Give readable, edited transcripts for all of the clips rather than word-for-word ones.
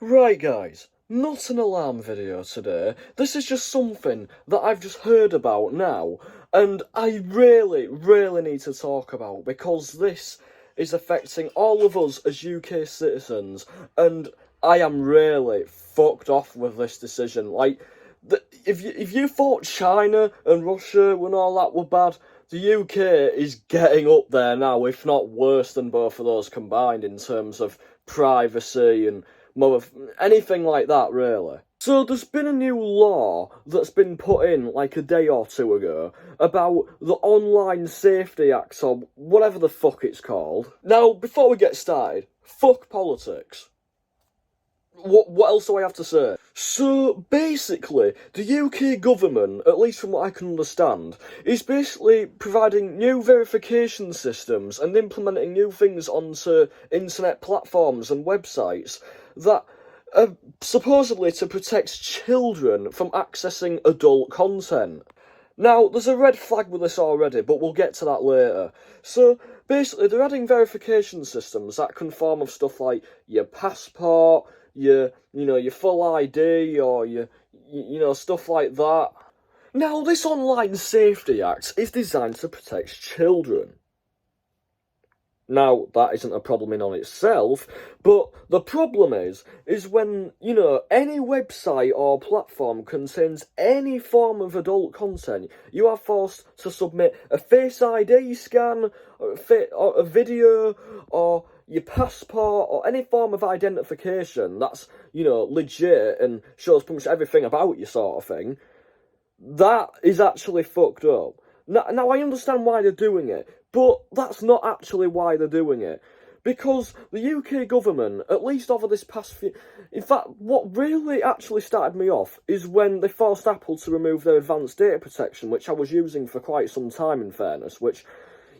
Right guys, not an alarm video today, this is just something that I've just heard about now, and I really need to talk about, because this is affecting all of us as UK citizens, and I am really fucked off with this decision. Like, if you thought China and Russia and all that were bad, the UK is getting up there now, if not worse than both of those combined in terms of privacy and anything like that, really. So there's been a new law that's been put in like a day or two ago about the Online Safety Act, or whatever the fuck it's called. Now, before we get started, fuck politics. What else do I have to say? So, basically, the UK government, at least from what I can understand, is basically providing new verification systems and implementing new things onto internet platforms and websites that are supposedly to protect children from accessing adult content. Now, there's a red flag with this already, but we'll get to that later. So, basically, they're adding verification systems that can form of stuff like your passport, your full ID, or your stuff like that. Now, this Online Safety Act is designed to protect children. Now, that isn't a problem in on itself, but the problem is when, any website or platform contains any form of adult content, you are forced to submit a Face ID scan, or a video, or your passport, or any form of identification that's, legit and shows pretty much everything about you, sort of thing. That is actually fucked up. Now I understand why they're doing it, but that's not actually why they're doing it. Because the UK government, at least over this past few... In fact, what really actually started me off is when they forced Apple to remove their advanced data protection, which I was using for quite some time, in fairness, which,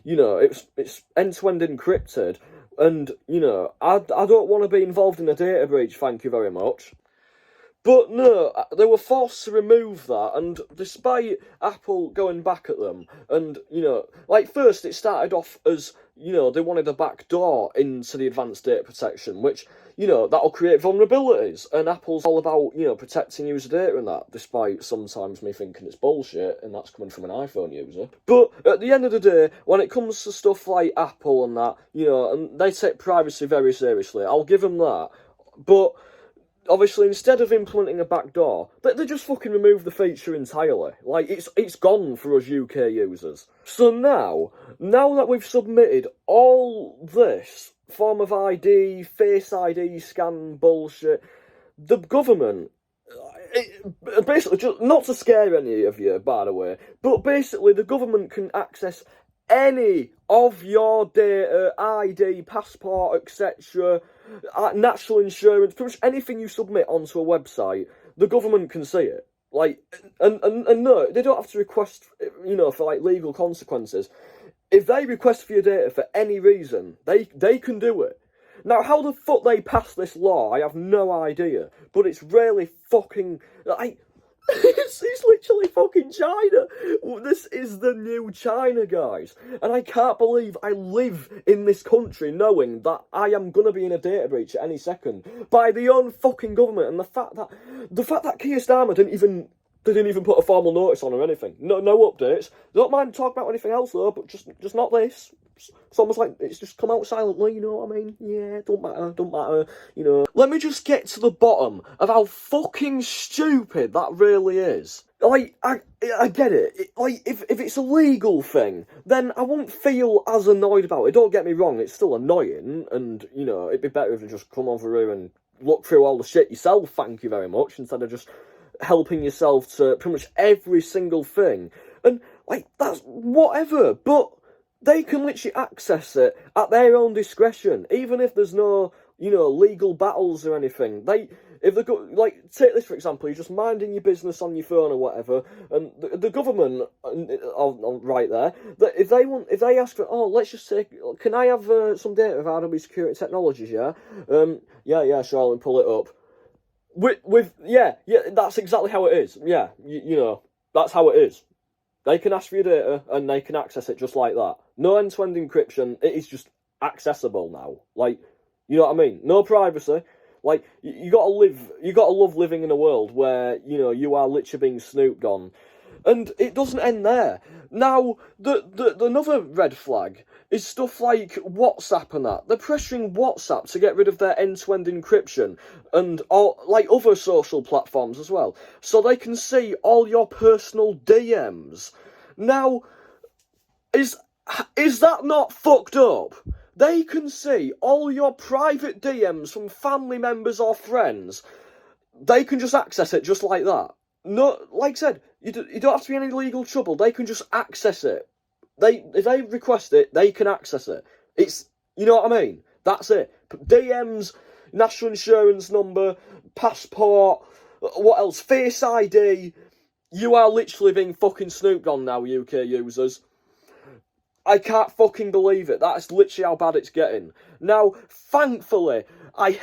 it's end-to-end encrypted, and, I don't want to be involved in a data breach, thank you very much. But no, they were forced to remove that, and despite Apple going back at them, and, first it started off as, they wanted a back door into the advanced data protection, which, that'll create vulnerabilities, and Apple's all about, protecting user data and that, despite sometimes me thinking it's bullshit, and that's coming from an iPhone user. But at the end of the day, when it comes to stuff like Apple and that, and they take privacy very seriously, I'll give them that, but... Obviously, instead of implementing a backdoor, they just fucking remove the feature entirely. Like, it's gone for us UK users. So now that we've submitted all this form of ID, Face ID scan bullshit, the government, basically, just not to scare any of you, by the way, but basically the government can access any of your data, ID, passport, etc., national insurance, pretty much anything you submit onto a website, the government can see it. Like, and no, they don't have to request, for like legal consequences. If they request for your data for any reason, they can do it. Now, how the fuck they passed this law, I have no idea. But it's really fucking, like, it's literally fucking China. This is the new China, guys. And I can't believe I live in this country knowing that I am going to be in a data breach at any second by the own fucking government. And the fact that Keir Starmer didn't even put a formal notice on or anything. No updates. Don't mind talking about anything else though, but just not this. It's almost like it's just come out silently, you know what I mean? Yeah, don't matter, Let me just get to the bottom of how fucking stupid that really is. Like, I get it. Like, if it's a legal thing, then I won't feel as annoyed about it. Don't get me wrong, it's still annoying, and, it'd be better if you just come over here and look through all the shit yourself, thank you very much, instead of just helping yourself to pretty much every single thing. And, like, that's whatever, but... They can literally access it at their own discretion, even if there's no, legal battles or anything. If they go, like, take this for example, you're just minding your business on your phone or whatever, and the government, right there, that if they ask for, let's just say, can I have some data of RW Security Technologies, yeah? Yeah, sure, I'll pull it up. Yeah, that's exactly how it is. Yeah, that's how it is. They can ask for your data, and they can access it just like that. No end-to-end encryption, it is just accessible now. Like, you know what I mean? No privacy. Like, you gotta love living in a world where, you know, you are literally being snooped on. And it doesn't end there. Now, the another red flag is stuff like WhatsApp and that. They're pressuring WhatsApp to get rid of their end-to-end encryption and all, like, other social platforms as well, so they can see all your personal DMs. Now, is that not fucked up? They can see all your private DMs from family members or friends. They can just access it just like that. No, like I said, you don't have to be in any legal trouble. They can just access it. If they request it, they can access it. It's, you know what I mean? That's it. DMs, national insurance number, passport, what else? Face ID. You are literally being fucking snooped on now, UK users. I can't fucking believe it. That's literally how bad it's getting. Now, thankfully, I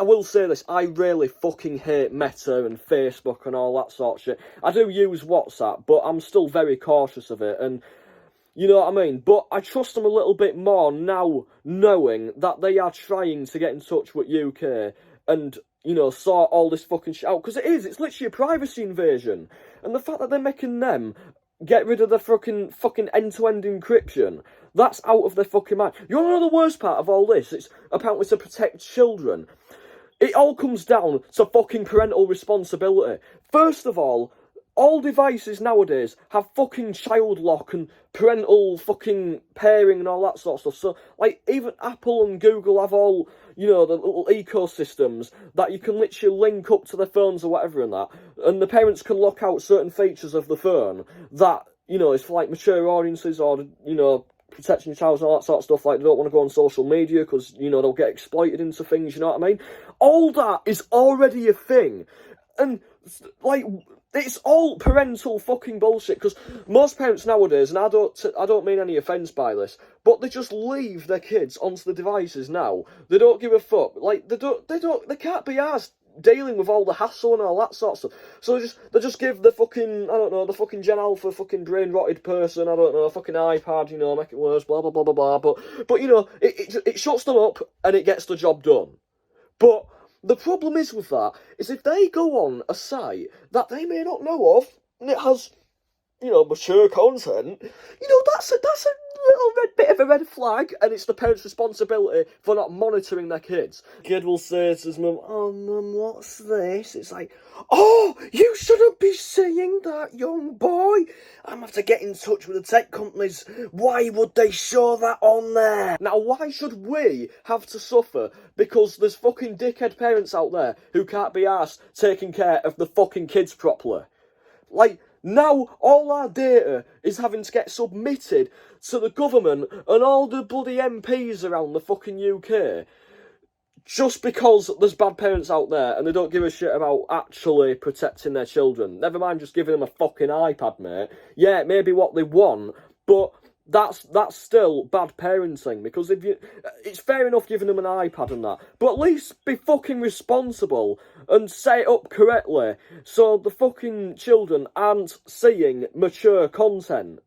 will say this, I really fucking hate Meta and Facebook and all that sort of shit. I do use WhatsApp, but I'm still very cautious of it, and you know what I mean? But I trust them a little bit more now, knowing that they are trying to get in touch with UK and, you know, sort all this fucking shit out. Because it's literally a privacy invasion. And the fact that they're making them get rid of the fucking end-to-end encryption, that's out of their fucking mind. You want to know the worst part of all this? It's apparently to protect children. It all comes down to fucking parental responsibility. First of all devices nowadays have fucking child lock and parental fucking pairing and all that sort of stuff. So, like, even Apple and Google have all, you know, the little ecosystems that you can literally link up to their phones or whatever and that. And the parents can lock out certain features of the phone that, you know, is for, like, mature audiences or, you know, protecting your child and all that sort of stuff. Like, they don't want to go on social media because, you know, they'll get exploited into things, you know what I mean? All that is already a thing. And, like, it's all parental fucking bullshit, because most parents nowadays, and I don't mean any offence by this, but they just leave their kids onto the devices now. They don't give a fuck. Like, they can't be asked dealing with all the hassle and all that sort of stuff. So they just give the fucking, I don't know, the fucking Gen Alpha fucking brain-rotted person, I don't know, a fucking iPad, you know, make it worse, blah, blah, blah, blah, blah. But you know, it shuts them up and it gets the job done. But the problem is with that, is if they go on a site that they may not know of, and it has, you know, mature content, you know, that's a little bit of a red flag, and it's the parents' responsibility for not monitoring their kids. Kid will say to his mum, "Oh, mum, what's this?" It's like, "Oh, you shouldn't be seeing that, young boy. I'm going to have to get in touch with the tech companies. Why would they show that on there?" Now, why should we have to suffer because there's fucking dickhead parents out there who can't be arsed taking care of the fucking kids properly? Like, now all our data is having to get submitted to the government and all the bloody MPs around the fucking UK just because there's bad parents out there and they don't give a shit about actually protecting their children. Never mind just giving them a fucking iPad, mate. Yeah, it may be what they want, but that's still bad parenting, because it's fair enough giving them an iPad and that, but at least be fucking responsible and set it up correctly so the fucking children aren't seeing mature content.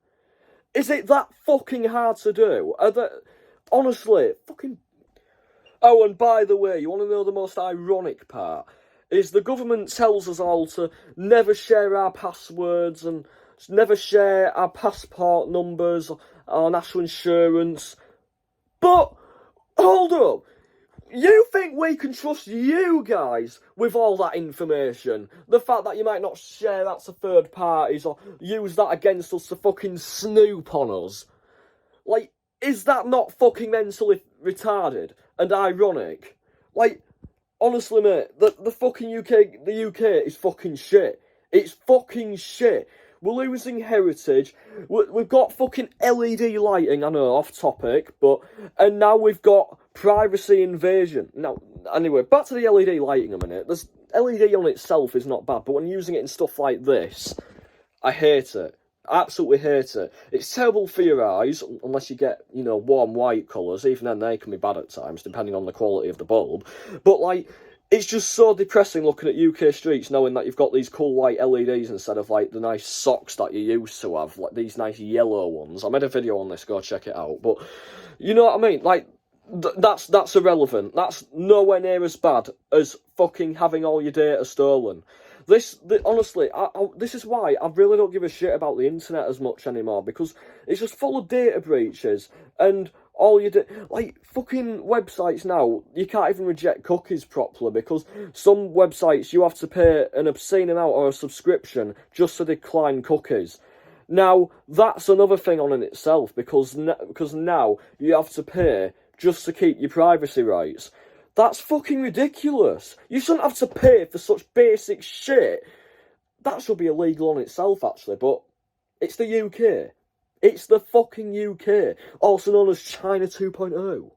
Is it that fucking hard to do? Honestly, fucking... Oh, and by the way, you want to know the most ironic part? Is the government tells us all to never share our passwords and never share our passport numbers, our national insurance. But, hold up, you think we can trust you guys with all that information? The fact that you might not share that to third parties or use that against us to fucking snoop on us? Like, is that not fucking mentally retarded and ironic? Like, honestly, mate, the fucking UK is fucking shit. It's fucking shit. We're losing heritage. We've got fucking LED lighting, I know, off topic, and now we've got privacy invasion. Now, anyway, back to the LED lighting a minute. There's LED on itself is not bad, but when using it in stuff like this, I hate it. Absolutely hate it. It's terrible for your eyes, unless you get, you know, warm white colours. Even then, they can be bad at times, depending on the quality of the bulb. But, like, it's just so depressing looking at UK streets, knowing that you've got these cool white LEDs instead of, like, the nice socks that you used to have, like these nice yellow ones. I made a video on this, go check it out. But, you know what I mean? Like, That's irrelevant. That's nowhere near as bad as fucking having all your data stolen. Honestly, this is why I really don't give a shit about the internet as much anymore, because it's just full of data breaches, and all you do, like, fucking websites now, you can't even reject cookies properly, because some websites you have to pay an obscene amount or a subscription just to decline cookies. Now, that's another thing on in itself, because now you have to pay just to keep your privacy rights. That's fucking ridiculous. You shouldn't have to pay for such basic shit. That should be illegal on itself, actually, but it's the UK. It's the fucking UK, also known as China 2.0.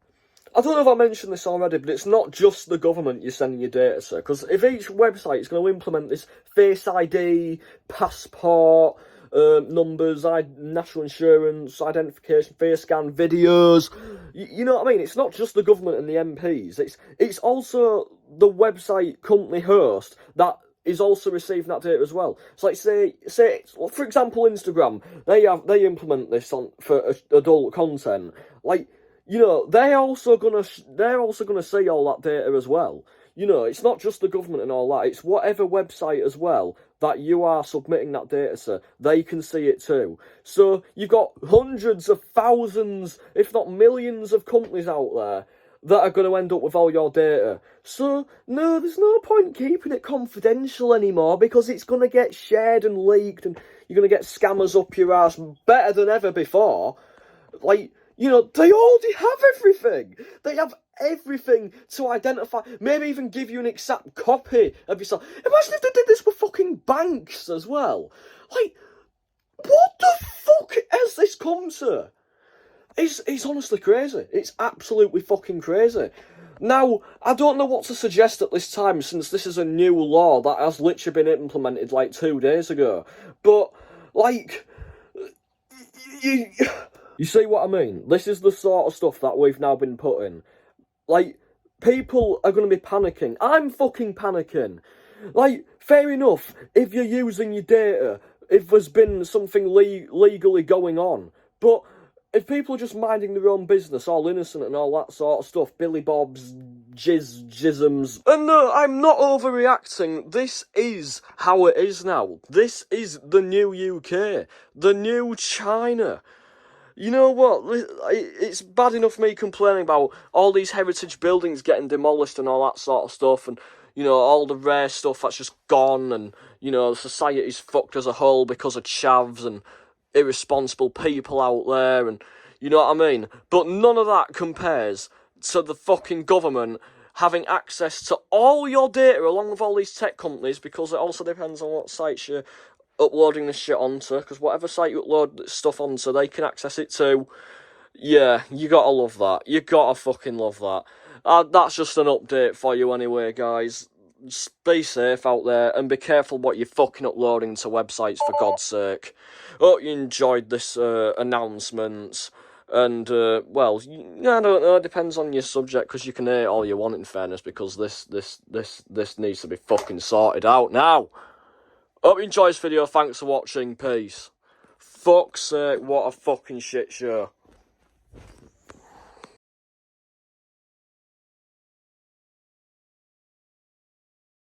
I don't know if I mentioned this already, but it's not just the government you're sending your data to, because if each website is going to implement this Face ID, passport, numbers, national insurance, identification, face scan, videos. You know what I mean? It's not just the government and the MPs. It's also the website company host that is also receiving that data as well. So, like, say, for example, Instagram. They implement this for adult content. Like, you know, they're also gonna see all that data as well. You know, it's not just the government and all that. It's whatever website as well that you are submitting that data to. They can see it too. So you've got hundreds of thousands, if not millions, of companies out there that are going to end up with all your data. So, no, there's no point keeping it confidential anymore, because it's going to get shared and leaked, and you're going to get scammers up your ass better than ever before. Like, you know, they already have everything. They have everything to identify, maybe even give you an exact copy of yourself. Imagine if they did this with fucking banks as well. Like, what the fuck has this come to? It's honestly crazy. It's absolutely fucking crazy. Now, I don't know what to suggest at this time, since this is a new law that has literally been implemented like 2 days ago. But, like, you see what I mean? This is the sort of stuff that we've now been put in. Like, people are going to be panicking. I'm fucking panicking. Like, fair enough, if you're using your data, if there's been something legally going on. But if people are just minding their own business, all innocent and all that sort of stuff, Billy Bobs, jisms. And no, I'm not overreacting. This is how it is now. This is the new UK. The new China. You know what, it's bad enough me complaining about all these heritage buildings getting demolished and all that sort of stuff, and, you know, all the rare stuff that's just gone, and, you know, society's fucked as a whole because of chavs and irresponsible people out there, and, you know what I mean? But none of that compares to the fucking government having access to all your data along with all these tech companies, because it also depends on what sites you're uploading this shit onto, because whatever site you upload stuff onto, they can access it too. Yeah, you gotta love that. You gotta fucking love that. That's just an update for you anyway, guys. Just be safe out there, and be careful what you're fucking uploading to websites, for God's sake. Hope you enjoyed this announcement. And, well, I don't know, it depends on your subject, because you can hate all you want, in fairness, because this needs to be fucking sorted out now. Hope you enjoyed this video, thanks for watching, peace. Fuck's sake, what a fucking shit show.